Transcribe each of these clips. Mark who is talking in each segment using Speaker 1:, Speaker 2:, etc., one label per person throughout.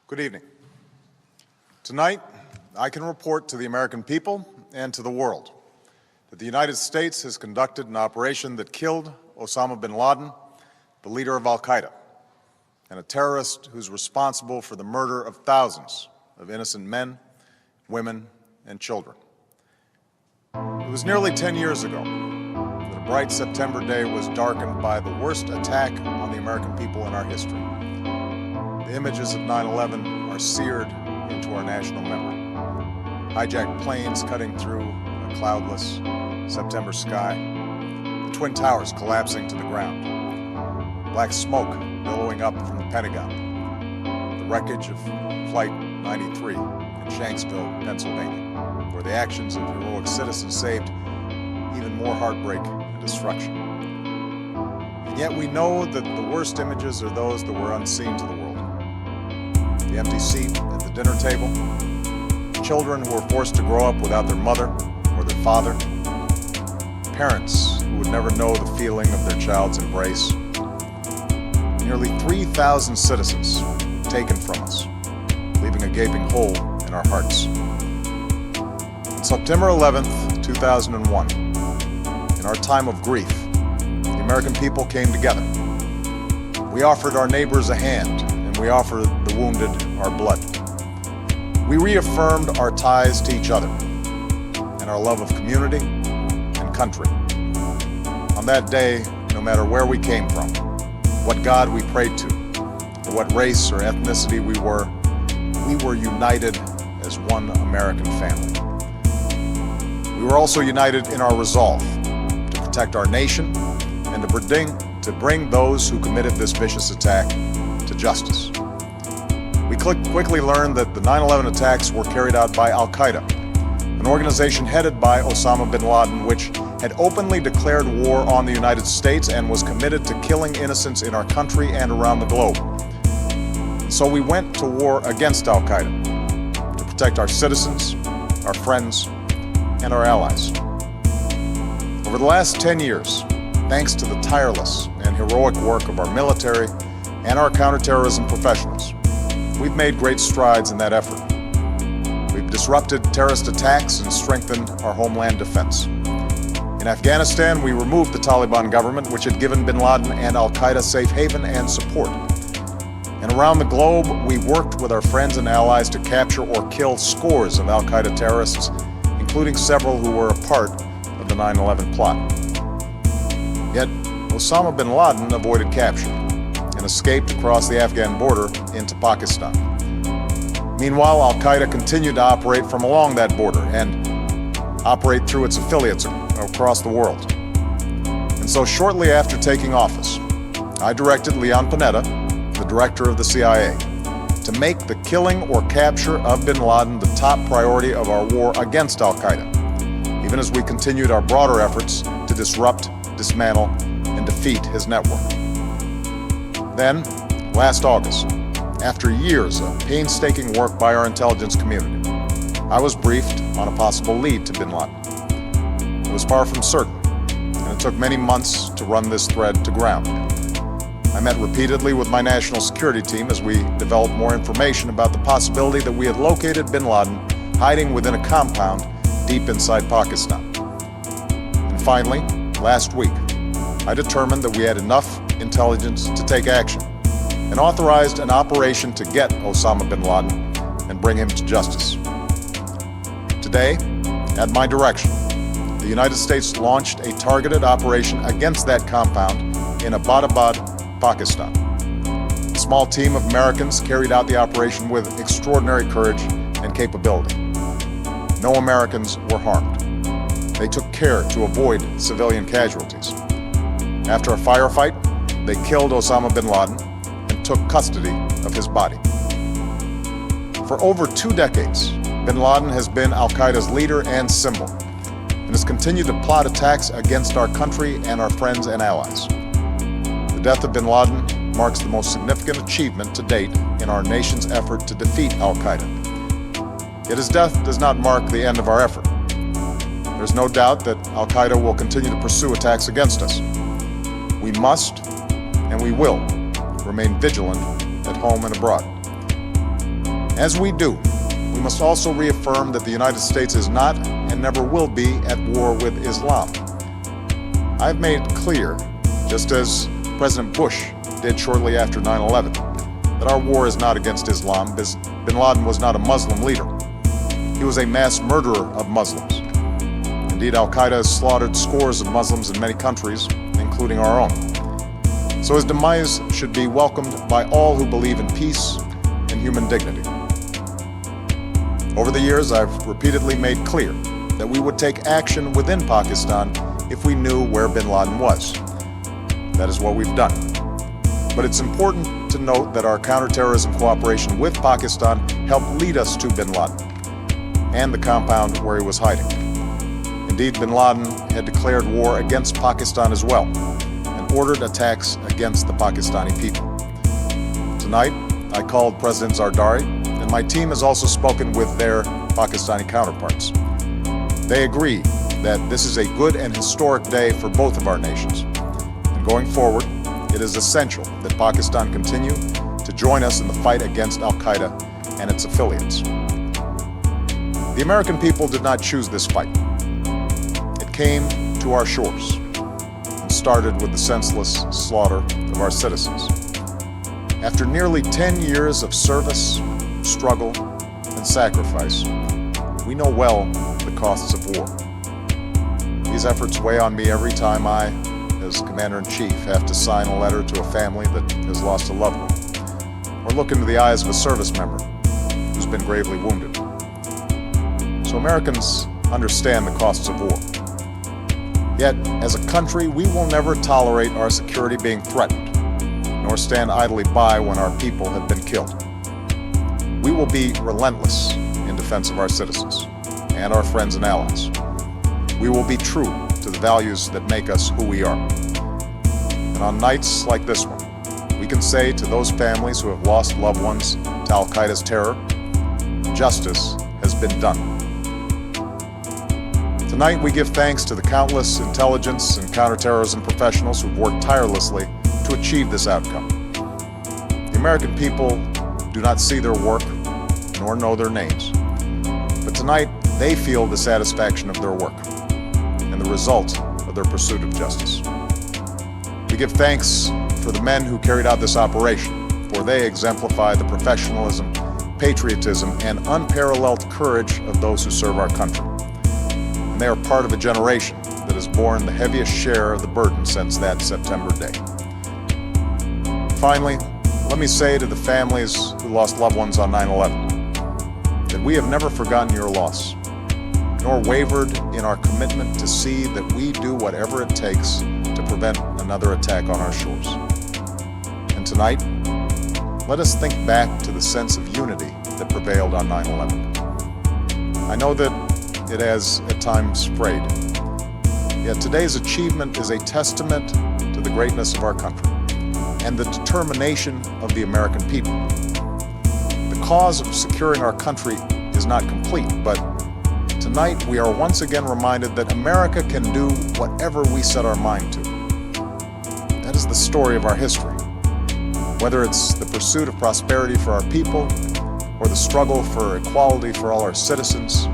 Speaker 1: Good evening. Tonight, I can report to the American people and to the world that the United States has conducted an operation that killed Osama bin Laden, the leader of al-Qaeda, and a terrorist who's responsible for the murder of thousands of innocent men, women, and children. It was nearly 10 years ago that a bright September day was darkened by the worst attack on the American people in our history. The images of 9/11 are seared into our national memory. Hijacked planes cutting through a cloudless September sky, the Twin Towers collapsing to the ground, black smoke billowing up from the Pentagon, the wreckage of Flight 93 in Shanksville, Pennsylvania, where the actions of heroic citizens saved even more heartbreak and destruction. And yet we know that the worst images are those that were unseen to the world. The empty seat at the dinner table, children who were forced to grow up without their mother or their father, parents who would never know the feeling of their child's embrace, nearly 3,000 citizens taken from us, leaving a gaping hole in our hearts. On September 11th, 2001, in our time of grief, the American people came together. We offered our neighbors a hand, and we offered the wounded our blood. We reaffirmed our ties to each other and our love of community and country. On that day, no matter where we came from, what God we prayed to, or what race or ethnicity we were united as one American family. We were also united in our resolve to protect our nation and to bring those who committed this vicious attack to justice. We quickly learned that the 9/11 attacks were carried out by al-Qaeda, an organization headed by Osama bin Laden, which had openly declared war on the United States and was committed to killing innocents in our country and around the globe. So we went to war against al-Qaeda to protect our citizens, our friends, and our allies. Over the last 10 years, thanks to the tireless and heroic work of our military and our counterterrorism professionals, we've made great strides in that effort. We've disrupted terrorist attacks and strengthened our homeland defense. In Afghanistan, we removed the Taliban government, which had given bin Laden and al-Qaeda safe haven and support. And around the globe, we worked with our friends and allies to capture or kill scores of al-Qaeda terrorists, including several who were a part of the 9/11 plot. Yet, Osama bin Laden avoided capture and escaped across the Afghan border into Pakistan. Meanwhile, al-Qaeda continued to operate from along that border and operate through its affiliates across the world. And so shortly after taking office, I directed Leon Panetta, the director of the CIA, to make the killing or capture of bin Laden the top priority of our war against al-Qaeda, even as we continued our broader efforts to disrupt, dismantle, and defeat his network. Then, last August, after years of painstaking work by our intelligence community, I was briefed on a possible lead to bin Laden. It was far from certain, and it took many months to run this thread to ground. I met repeatedly with my national security team as we developed more information about the possibility that we had located bin Laden hiding within a compound deep inside Pakistan. And finally, last week, I determined that we had enough intelligence to take action and authorized an operation to get Osama bin Laden and bring him to justice. Today, at my direction, the United States launched a targeted operation against that compound in Abbottabad, Pakistan. A small team of Americans carried out the operation with extraordinary courage and capability. No Americans were harmed. They took care to avoid civilian casualties. After a firefight, they killed Osama bin Laden and took custody of his body. For over 2 decades, bin Laden has been al-Qaeda's leader and symbol, and has continued to plot attacks against our country and our friends and allies. The death of bin Laden marks the most significant achievement to date in our nation's effort to defeat al-Qaeda. Yet his death does not mark the end of our effort. There's no doubt that al-Qaeda will continue to pursue attacks against us. We must, and we will, remain vigilant at home and abroad. As we do, we must also reaffirm that the United States is not and never will be at war with Islam. I've made clear, just as President Bush did shortly after 9/11, that our war is not against Islam. Bin Laden was not a Muslim leader. He was a mass murderer of Muslims. Indeed, Al-Qaeda has slaughtered scores of Muslims in many countries, including our own. So his demise should be welcomed by all who believe in peace and human dignity. Over the years, I've repeatedly made clear that we would take action within Pakistan if we knew where bin Laden was. That is what we've done. But it's important to note that our counterterrorism cooperation with Pakistan helped lead us to bin Laden and the compound where he was hiding. Indeed, bin Laden had declared war against Pakistan as well and ordered attacks against the Pakistani people. Tonight, I called President Zardari, and my team has also spoken with their Pakistani counterparts. They agree that this is a good and historic day for both of our nations. And going forward, it is essential that Pakistan continue to join us in the fight against Al-Qaeda and its affiliates. The American people did not choose this fight. It came to our shores and started with the senseless slaughter of our citizens. After nearly 10 years of service, struggle, and sacrifice, we know well the costs of war. These efforts weigh on me every time I, as Commander-in-Chief, have to sign a letter to a family that has lost a loved one, or look into the eyes of a service member who's been gravely wounded. So Americans understand the costs of war. Yet, as a country, we will never tolerate our security being threatened, nor stand idly by when our people have been killed. We will be relentless in defense of our citizens and our friends and allies. We will be true to the values that make us who we are. And on nights like this one, we can say to those families who have lost loved ones to Al-Qaeda's terror, justice has been done. Tonight, we give thanks to the countless intelligence and counterterrorism professionals who've worked tirelessly to achieve this outcome. The American people do not see their work nor know their names, but tonight they feel the satisfaction of their work and the result of their pursuit of justice. We give thanks for the men who carried out this operation, for they exemplify the professionalism, patriotism, and unparalleled courage of those who serve our country. And they are part of a generation that has borne the heaviest share of the burden since that September day. Finally, let me say to the families who lost loved ones on 9/11 that we have never forgotten your loss, nor wavered in our commitment to see that we do whatever it takes to prevent another attack on our shores. And tonight, let us think back to the sense of unity that prevailed on 9/11. I know that it has at times frayed, yet today's achievement is a testament to the greatness of our country and the determination of the American people. The cause of securing our country is not complete, but tonight we are once again reminded that America can do whatever we set our mind to. That is the story of our history. Whether it's the pursuit of prosperity for our people, or the struggle for equality for all our citizens,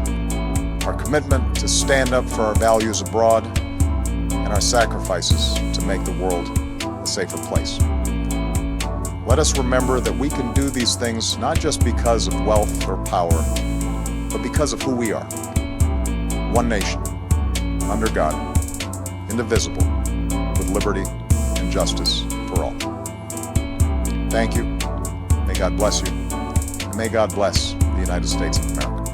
Speaker 1: our commitment to stand up for our values abroad, and our sacrifices to make the world a safer place. Let us remember that we can do these things not just because of wealth or power, but because of who we are. One nation, under God, indivisible, with liberty and justice for all. Thank you. May God bless you. And may God bless the United States of America.